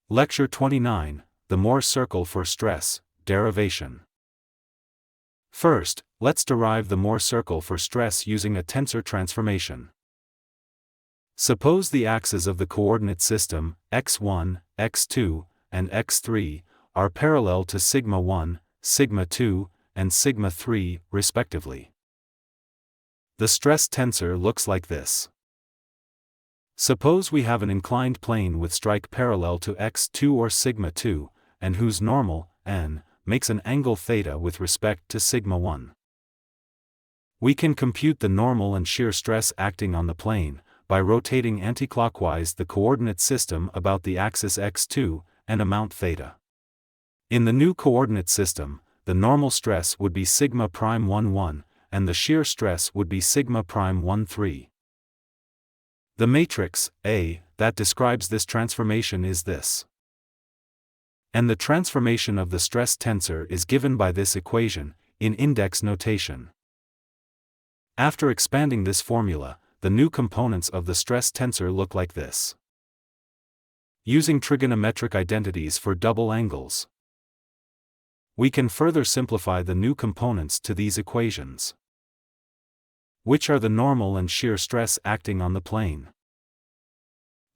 Lecture 29, the Mohr circle for stress, derivation. First, let's derive the Mohr circle for stress using a tensor transformation. Suppose the axes of the coordinate system, x1, x2, and x3, are parallel to sigma 1, sigma 2, and sigma 3, respectively. The stress tensor looks like this. Suppose we have an inclined plane with strike parallel to x2 or sigma 2, and whose normal, n, makes an angle theta with respect to sigma 1. We can compute the normal and shear stress acting on the plane, by rotating anticlockwise the coordinate system about the axis x2, and amount theta. In the new coordinate system, the normal stress would be sigma prime 1 1, and the shear stress would be sigma prime 1 3. The matrix, A, that describes this transformation is this. And the transformation of the stress tensor is given by this equation, in index notation. After expanding this formula, the new components of the stress tensor look like this. Using trigonometric identities for double angles, we can further simplify the new components to these equations, which are the normal and shear stress acting on the plane.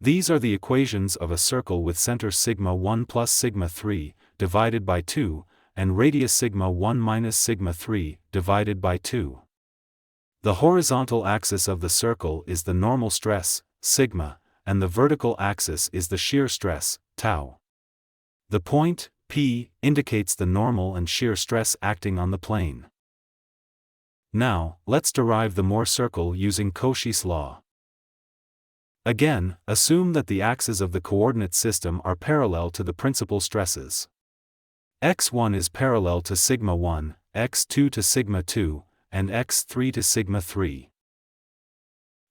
These are the equations of a circle with center sigma 1 plus sigma 3, divided by 2, and radius sigma 1 minus sigma 3, divided by 2. The horizontal axis of the circle is the normal stress, sigma, and the vertical axis is the shear stress, tau. The point, P, indicates the normal and shear stress acting on the plane. Now, let's derive the Mohr circle using Cauchy's law. Again, assume that the axes of the coordinate system are parallel to the principal stresses. x1 is parallel to sigma 1, x2 to sigma 2, and x3 to sigma 3.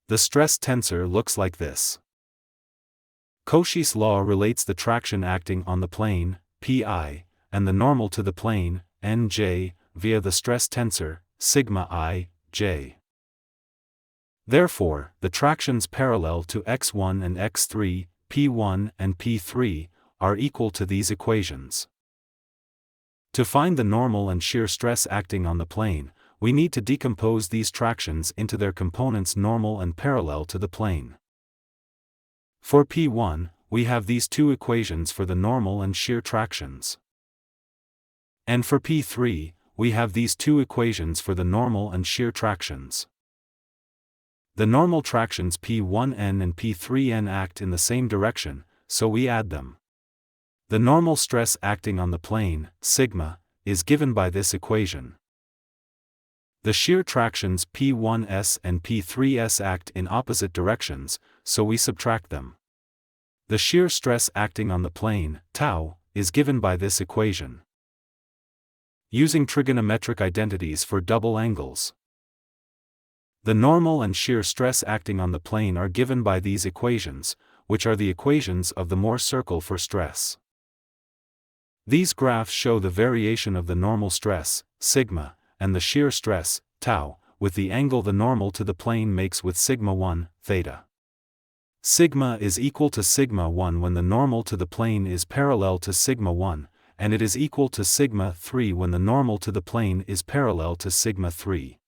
The stress tensor looks like this. Cauchy's law relates the traction acting on the plane, Pi, and the normal to the plane, Nj, via the stress tensor, sigma I, j. Therefore, the tractions parallel to x1 and x3, P1 and P3, are equal to these equations. To find the normal and shear stress acting on the plane, we need to decompose these tractions into their components normal and parallel to the plane. For P1, we have these two equations for the normal and shear tractions. And for P3, we have these two equations for the normal and shear tractions. The normal tractions P1n and P3n act in the same direction, so we add them. The normal stress acting on the plane, sigma, is given by this equation. The shear tractions P1s and P3s act in opposite directions, so we subtract them. The shear stress acting on the plane, tau, is given by this equation. Using trigonometric identities for double angles, the normal and shear stress acting on the plane are given by these equations, which are the equations of the Mohr circle for stress. These graphs show the variation of the normal stress, sigma, and the shear stress, tau, with the angle the normal to the plane makes with sigma 1, theta. Sigma is equal to sigma 1 when the normal to the plane is parallel to sigma 1, and it is equal to sigma 3 when the normal to the plane is parallel to sigma 3.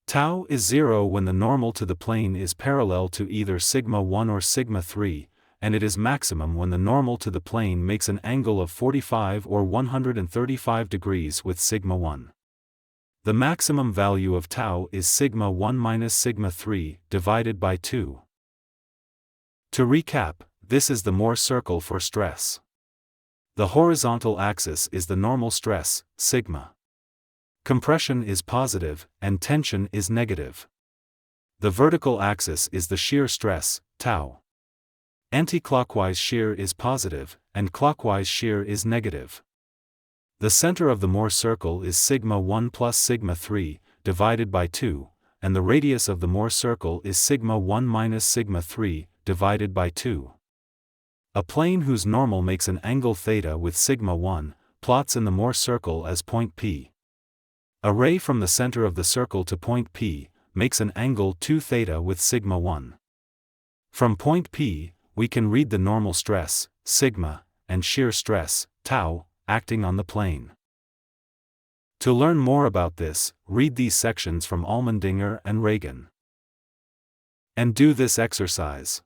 Tau is 0 when the normal to the plane is parallel to either sigma 1 or sigma 3, and it is maximum when the normal to the plane makes an angle of 45 or 135 degrees with sigma 1. The maximum value of tau is sigma 1 minus sigma 3, divided by 2. To recap, this is the Mohr circle for stress. The horizontal axis is the normal stress, sigma. Compression is positive, and tension is negative. The vertical axis is the shear stress, tau. Anti-clockwise shear is positive, and clockwise shear is negative. The center of the Mohr circle is sigma 1 plus sigma 3, divided by 2, and the radius of the Mohr circle is sigma 1 minus sigma 3, divided by 2. A plane whose normal makes an angle theta with sigma 1, plots in the Mohr circle as point P. A ray from the center of the circle to point P, makes an angle 2 theta with sigma 1. From point P, we can read the normal stress, sigma, and shear stress, tau, acting on the plane. To learn more about this, read these sections from Allmendinger and Reagan. And do this exercise.